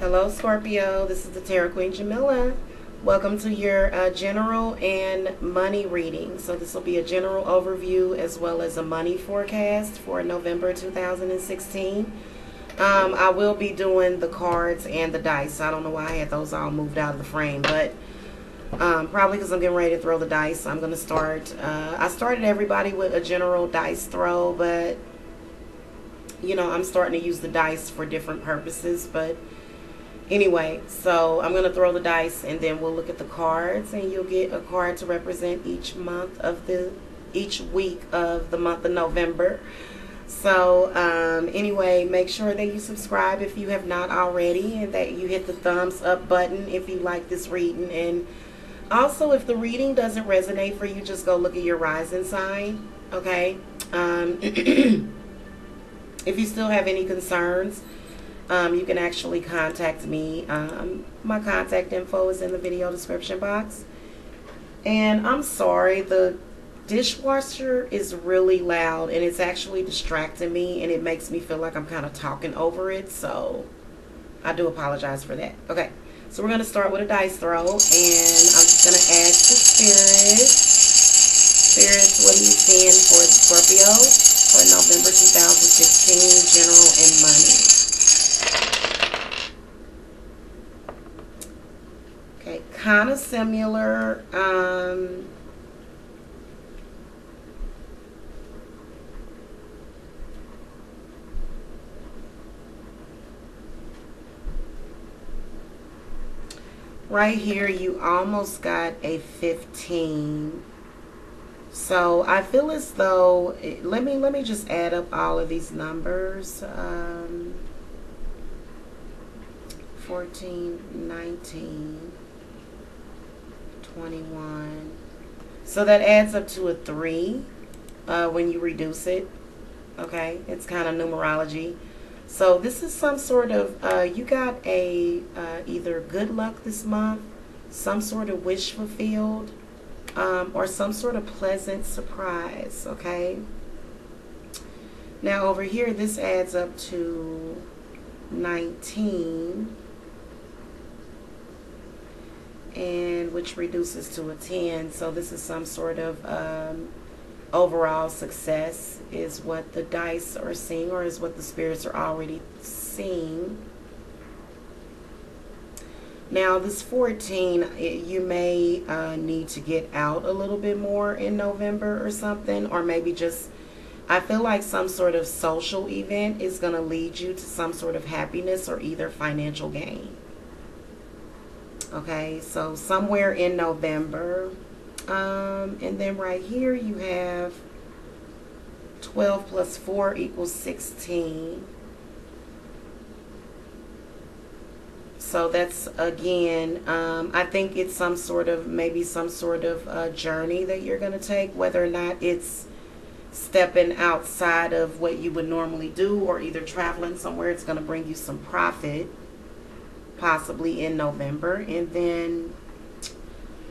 Hello Scorpio, this is the Tarot Queen Jamila. Welcome to your general and money reading. So this will be a general overview as well as a money forecast for November 2016. I will be doing the cards and the dice. I don't know why I had those all moved out of the frame, but probably because I'm getting ready to throw the dice. I'm going to start. I started everybody with a general dice throw, but you know, I'm starting to use the dice for different purposes. But anyway, so I'm going to throw the dice and then we'll look at the cards, and you'll get a card to represent each week of the month of November. So anyway, make sure that you subscribe if you have not already, and that you hit the thumbs up button if you like this reading. And also, if the reading doesn't resonate for you, just go look at your rising sign, okay? If you still have any concerns, you can actually contact me. My contact info is in the video description box. And I'm sorry, the dishwasher is really loud and it's actually distracting me, and it makes me feel like I'm kind of talking over it, so I do apologize for that. Okay, so we're going to start with a dice throw, and I'm just going to ask the spirits, what are you seeing for Scorpio for November 2016, general and money? Okay, kind of similar. Right here, you almost got a 15. So I feel as though, let me just add up all of these numbers. 14, 19, 21. So that adds up to a 3 when you reduce it. Okay, it's kind of numerology. So this is some sort of, you got a either good luck this month, some sort of wish fulfilled, or some sort of pleasant surprise, okay? Now over here, this adds up to 19, and which reduces to a 10. So this is some sort of overall success is what the dice are seeing, or is what the spirits are already seeing. Now this 14, you may need to get out a little bit more in November or something, or maybe just, I feel like some sort of social event is going to lead you to some sort of happiness or either financial gain. Okay, so somewhere in November. And then right here you have 12 plus 4 equals 16. So that's, again, I think it's some sort of, maybe some sort of journey that you're going to take, whether or not it's stepping outside of what you would normally do, or either traveling somewhere. It's going to bring you some profit, possibly in November. And then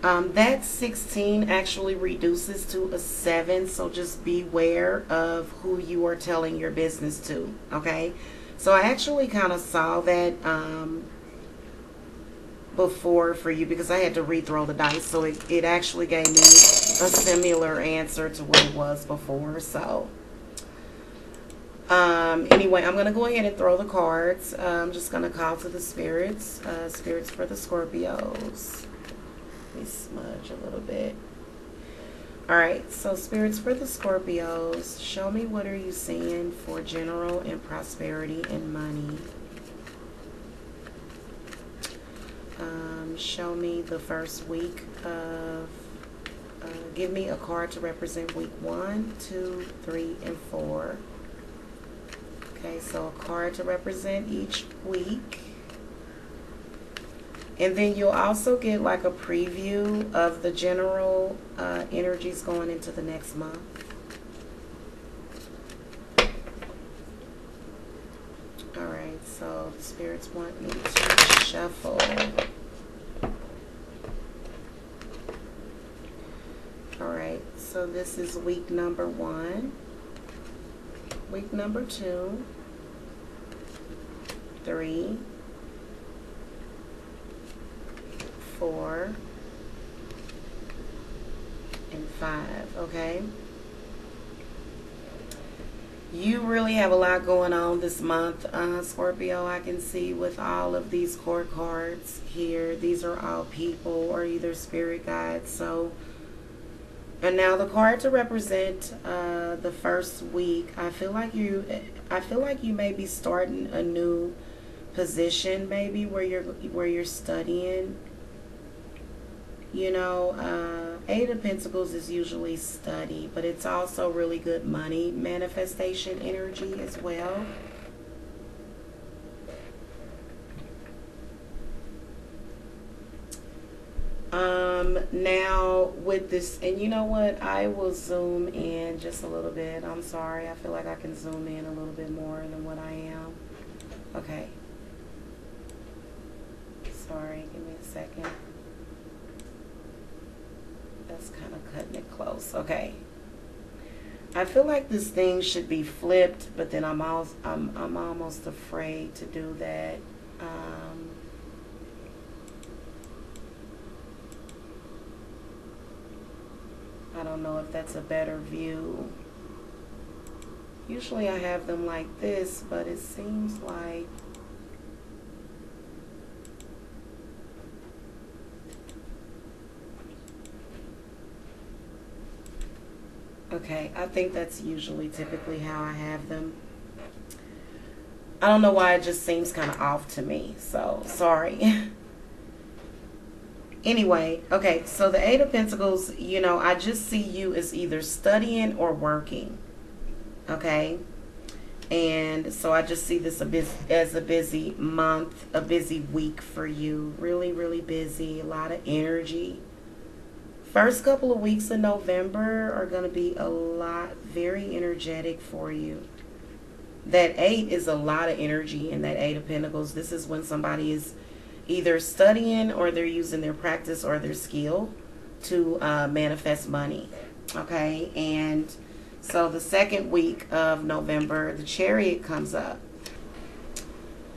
that 16 actually reduces to a 7, so just beware of who you are telling your business to, okay? So I actually kind of saw that before for you, because I had to rethrow the dice, so it actually gave me a similar answer to what it was before. So anyway, I'm going to go ahead and throw the cards. I'm just going to call to the spirits, spirits for the Scorpios. Let me smudge a little bit. Alright, so spirits for the Scorpios, show me, what are you seeing for general and prosperity and money? Show me the first week of, give me a card to represent week 1, 2, 3, and 4. Okay, so a card to represent each week. And then you'll also get like a preview of the general energies going into the next month. Alright, so the spirits want me to shuffle. Alright, so this is week number 1, week number 2, 3, 4, and 5, okay? You really have a lot going on this month, Scorpio. I can see with all of these court cards here. These are all people or either spirit guides. So, and now the card to represent the first week. I feel like you may be starting a new position, maybe where you're studying. You know, 8 of Pentacles is usually study, but it's also really good money manifestation energy as well. Now with this, and you know what, I will zoom in just a little bit. I'm sorry, I feel like I can zoom in a little bit more than what I am. Okay. Sorry, give me a second. That's kind of cutting it close. Okay. I feel like this thing should be flipped, but then I'm almost afraid to do that. I don't know if that's a better view. Usually I have them like this, but it seems like okay, I think that's usually typically how I have them. I don't know why it just seems kind of off to me, so sorry. Anyway, okay, so the 8 of Pentacles, you know, I just see you as either studying or working, okay? And so I just see this as a busy month, a busy week for you. Really, really busy, a lot of energy. First couple of weeks of November are going to be a lot, very energetic for you. That 8 is a lot of energy in that 8 of Pentacles. This is when somebody is either studying or they're using their practice or their skill to manifest money. Okay, and so the second week of November, the Chariot comes up.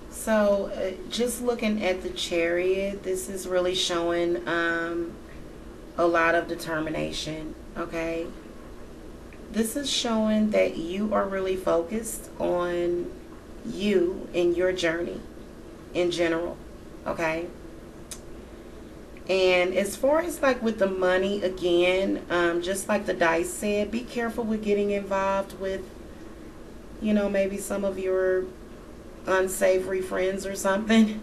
So just looking at the Chariot, this is really showing a lot of determination. Okay, this is showing that you are really focused on you and your journey in general. Okay, and as far as like with the money, again, just like the dice said, be careful with getting involved with, you know, maybe some of your unsavory friends or something,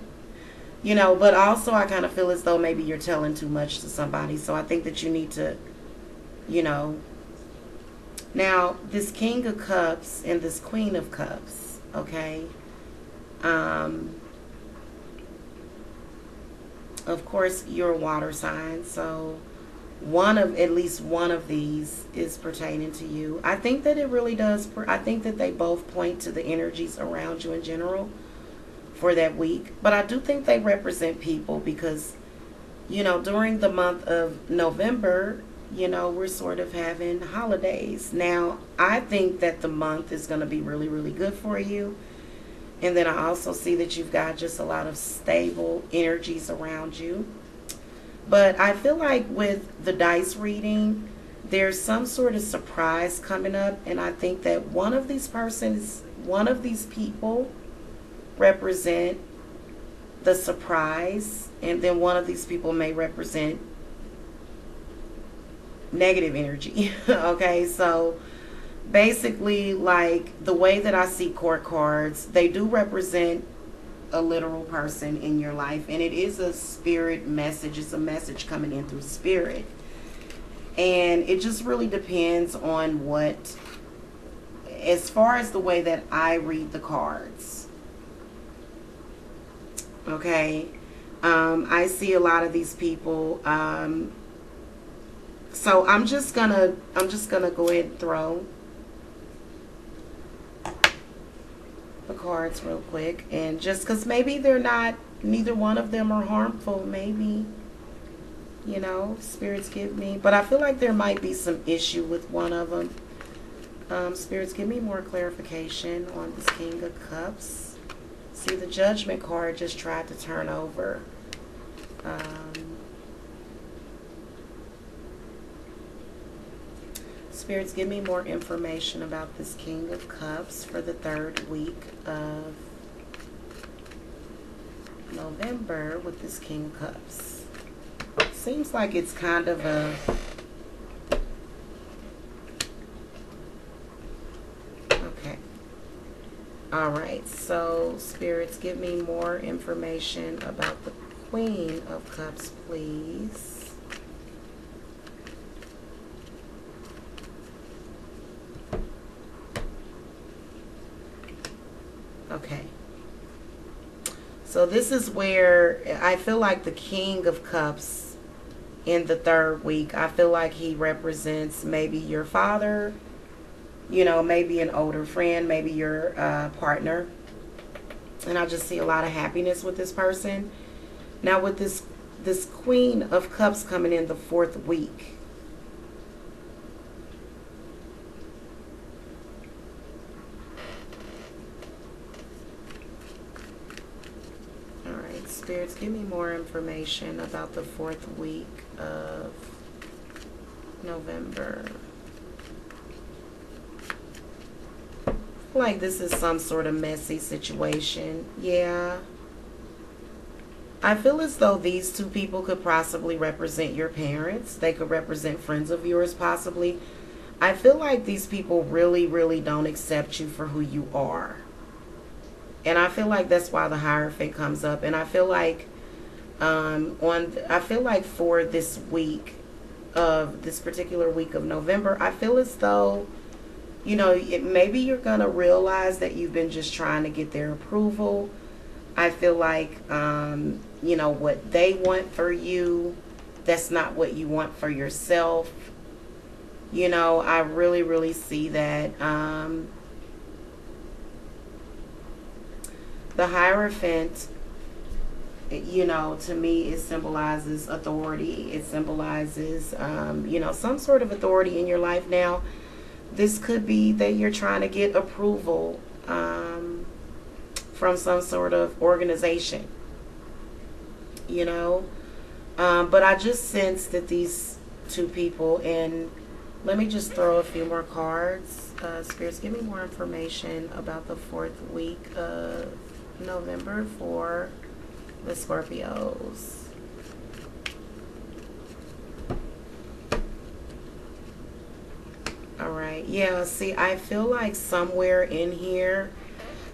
you know, but also I kind of feel as though maybe you're telling too much to somebody. So I think that you need to, you know, now this King of Cups and this Queen of Cups, okay, of course, you're a water sign, so at least one of these is pertaining to you. I think that it really does. I think that they both point to the energies around you in general for that week. But I do think they represent people because, you know, during the month of November, you know, we're sort of having holidays. Now, I think that the month is going to be really, really good for you. And then I also see that you've got just a lot of stable energies around you. But I feel like with the dice reading, there's some sort of surprise coming up. And I think that one of these people represent the surprise. And then one of these people may represent negative energy. Okay, so basically, like the way that I see court cards, they do represent a literal person in your life, and it is a spirit message. It's a message coming in through spirit, and it just really depends on what, as far as the way that I read the cards. Okay, I see a lot of these people. So I'm just gonna go ahead and throw the cards real quick, and just because maybe they're not, neither one of them are harmful, maybe, you know, spirits give me, but I feel like there might be some issue with one of them. Spirits, give me more clarification on this King of Cups. See, the Judgment card just tried to turn over. Spirits, give me more information about this King of Cups for the 3rd week of November with this King of Cups. Seems like it's kind of a... Okay. Alright, so Spirits, give me more information about the Queen of Cups, please. Okay. So this is where I feel like the King of Cups in the 3rd week, I feel like he represents maybe your father, you know, maybe an older friend, maybe your partner. And I just see a lot of happiness with this person. Now with this Queen of Cups coming in the 4th week, Spirits, give me more information about the 4th week of November. I feel like this is some sort of messy situation. Yeah. I feel as though these two people could possibly represent your parents. They could represent friends of yours possibly. I feel like these people really, really don't accept you for who you are. And I feel like that's why the Hierophant comes up. And I feel like for this week of this particular week of November, I feel as though, you know, maybe you're going to realize that you've been just trying to get their approval. I feel like, you know, what they want for you, that's not what you want for yourself. You know, I really, really see that. The Hierophant, you know, to me, it symbolizes authority. It symbolizes, you know, some sort of authority in your life. Now, this could be that you're trying to get approval from some sort of organization, you know. But I just sense that these two people, and let me just throw a few more cards. Spirits, give me more information about the 4th week of November for the Scorpios. Alright, yeah, see, I feel like somewhere in here,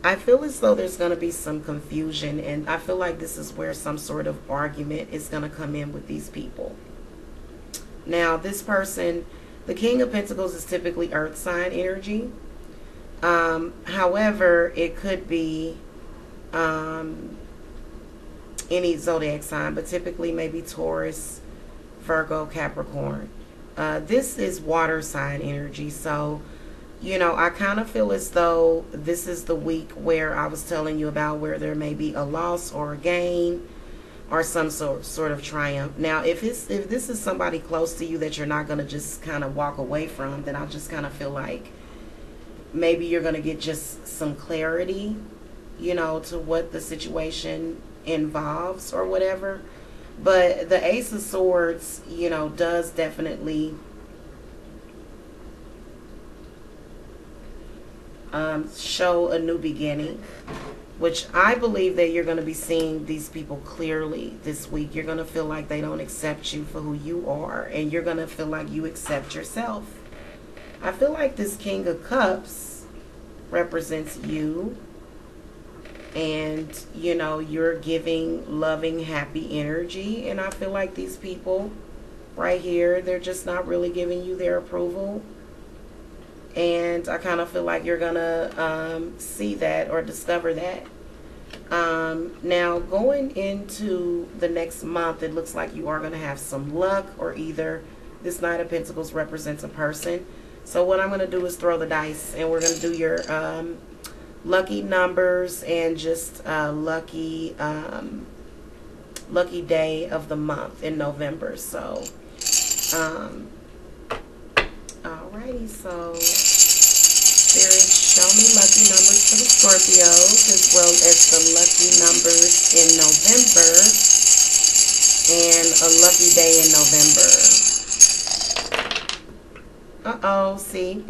I feel as though there's going to be some confusion, and I feel like this is where some sort of argument is going to come in with these people. Now, this person, the King of Pentacles, is typically earth sign energy. However, it could be any zodiac sign, but typically maybe Taurus, Virgo, Capricorn. This is water sign energy. So, you know, I kind of feel as though this is the week where I was telling you about, where there may be a loss or a gain or some sort of triumph. Now, if this is somebody close to you that you're not going to just kind of walk away from, then I just kind of feel like maybe you're going to get just some clarity, you know, to what the situation involves or whatever. But the Ace of Swords, you know, does definitely show a new beginning, which I believe that you're going to be seeing these people clearly this week. You're going to feel like they don't accept you for who you are, and you're going to feel like you accept yourself. I feel like this King of Cups represents you, and, you know, you're giving loving, happy energy, and I feel like these people right here, they're just not really giving you their approval. And I kind of feel like you're gonna see that or discover that. Now, going into the next month, it looks like you are gonna have some luck, or either this Knight of Pentacles represents a person. So what I'm gonna do is throw the dice, and we're gonna do your lucky numbers and just lucky day of the month in November. So alrighty, so Spirit, show me lucky numbers for the Scorpios, as well as the lucky numbers in November and a lucky day in November. Uh-oh, see?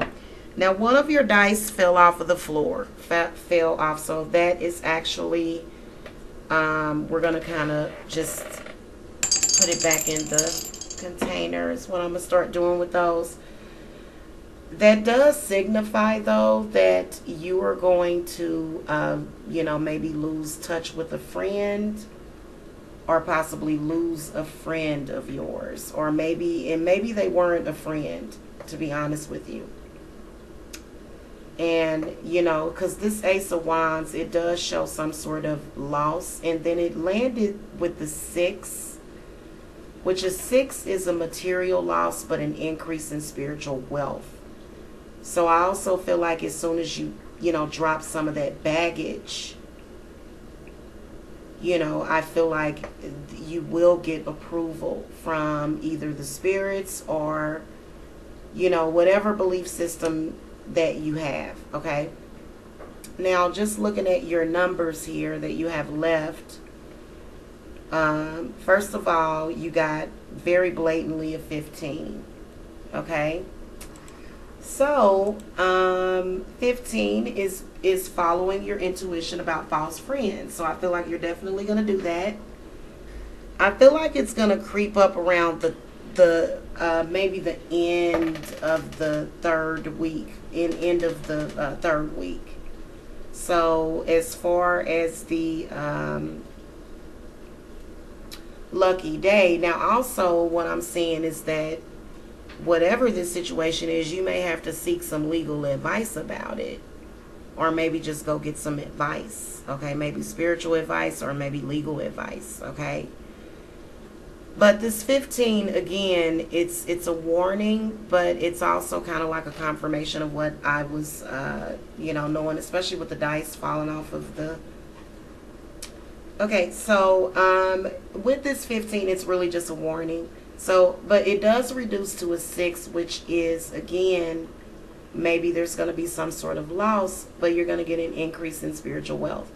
Now, one of your dice fell off of the floor. Fell off, so that is actually, we're going to kind of just put it back in the container is what I'm going to start doing with those. That does signify, though, that you are going to, you know, maybe lose touch with a friend, or possibly lose a friend of yours, or maybe they weren't a friend, to be honest with you. And, you know, because this Ace of Wands, it does show some sort of loss, and then it landed with the 6, which is 6 is a material loss, but an increase in spiritual wealth. So I also feel like as soon as you know, drop some of that baggage, you know, I feel like you will get approval from either the spirits or, you know, whatever belief system that you have, okay? Now, just looking at your numbers here that you have left, first of all, you got very blatantly a 15, okay? So, 15 is following your intuition about false friends. So I feel like you're definitely going to do that. I feel like it's going to creep up around the maybe the end of the third week, end of the third week. So as far as the lucky day, now also what I'm seeing is that whatever this situation is, you may have to seek some legal advice about it, or maybe just go get some advice, okay? Maybe spiritual advice or maybe legal advice, okay? But this 15, again, it's a warning, but it's also kind of like a confirmation of what I was, you know, knowing, especially with the dice falling off of the... Okay, so with this 15, it's really just a warning. So, but it does reduce to a 6, which is, again, maybe there's going to be some sort of loss, but you're going to get an increase in spiritual wealth.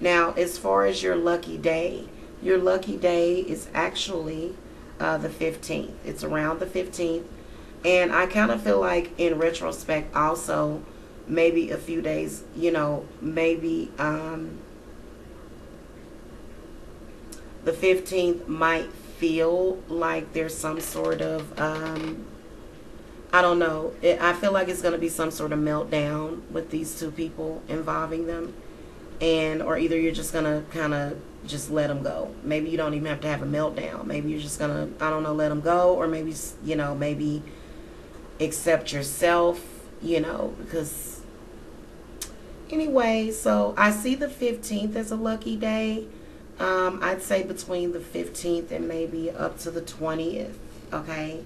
Now, as far as your lucky day is actually the 15th. It's around the 15th. And I kind of feel like in retrospect also, maybe a few days, you know, maybe the 15th might feel like there's some sort of I don't know, I feel like it's going to be some sort of meltdown with these two people involving them, and or either you're just going to kind of just let them go. Maybe you don't even have to have a meltdown. Maybe you're just going to, I don't know, let them go, or maybe, you know, maybe accept yourself, you know, because anyway, so I see the 15th as a lucky day. I'd say between the 15th and maybe up to the 20th, okay?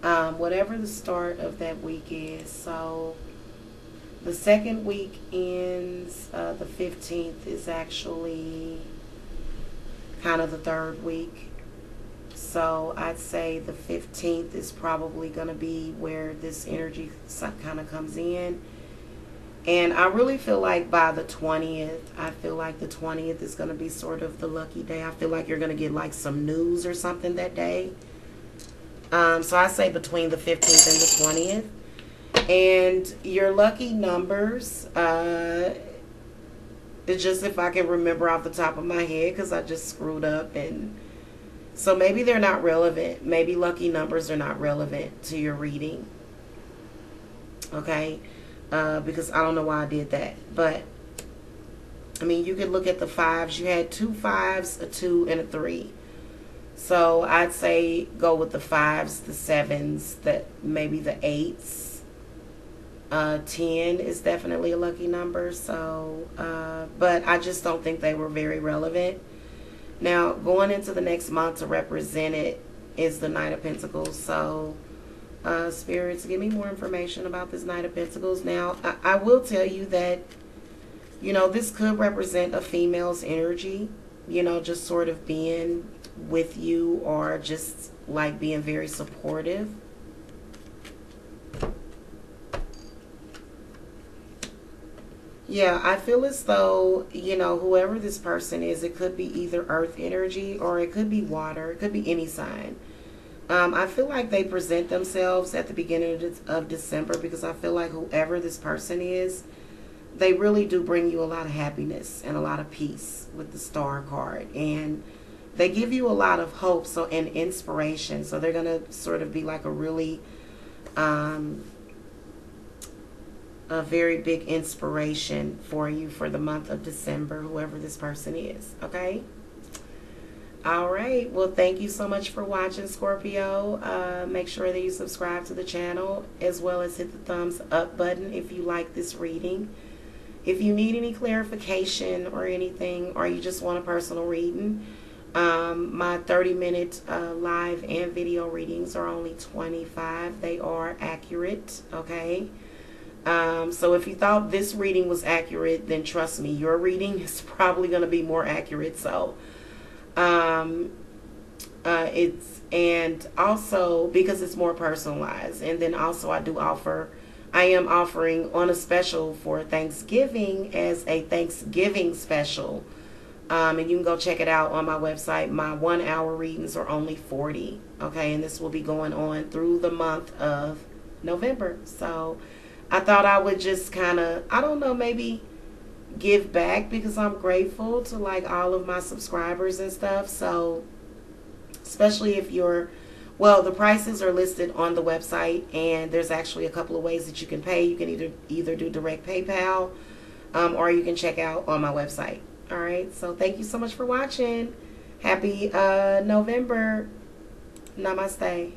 Whatever the start of that week is. So the second week ends, the 15th is actually kind of the third week. So I'd say the 15th is probably going to be where this energy kind of comes in. And I really feel like by the 20th, I feel like the 20th is going to be sort of the lucky day. I feel like you're going to get like some news or something that day. So I say between the 15th and the 20th. And your lucky numbers, it's just if I can remember off the top of my head, because I just screwed up. And so maybe they're not relevant. Maybe lucky numbers are not relevant to your reading. Okay. Because I don't know why I did that. But, I mean, you could look at the 5s. You had 2 5s, a 2, and a 3. So, I'd say go with the 5s, the 7s, maybe the 8s. 10 is definitely a lucky number. So, but I just don't think they were very relevant. Now, going into the next month to represent it is the Knight of Pentacles. So, spirits, give me more information about this Knight of Pentacles. Now, I will tell you that, you know, this could represent a female's energy, you know, just sort of being with you, or just like being very supportive. Yeah, I feel as though, you know, whoever this person is, it could be either earth energy or it could be water. It could be any sign. I feel like they present themselves at the beginning of December, because I feel like whoever this person is, they really do bring you a lot of happiness and a lot of peace with the Star card. And they give you a lot of hope and inspiration. So they're going to sort of be like a really, a very big inspiration for you for the month of December, whoever this person is. Okay? All right. Well, thank you so much for watching, Scorpio. Make sure that you subscribe to the channel, as well as hit the thumbs up button if you like this reading. If you need any clarification or anything, or you just want a personal reading, my 30-minute live and video readings are only $25. They are accurate, okay? So if you thought this reading was accurate, then trust me, your reading is probably going to be more accurate. So and also because it's more personalized. And then also I am offering on a special for Thanksgiving as a Thanksgiving special. And you can go check it out on my website. My 1-hour readings are only $40. Okay, and this will be going on through the month of November. So I thought I would just kind of, I don't know, maybe give back, because I'm grateful to like all of my subscribers and stuff. So especially if you're, well, the prices are listed on the website, and there's actually a couple of ways that you can pay. You can either do direct PayPal, or you can check out on my website. All right, so thank you so much for watching. Happy November. Namaste.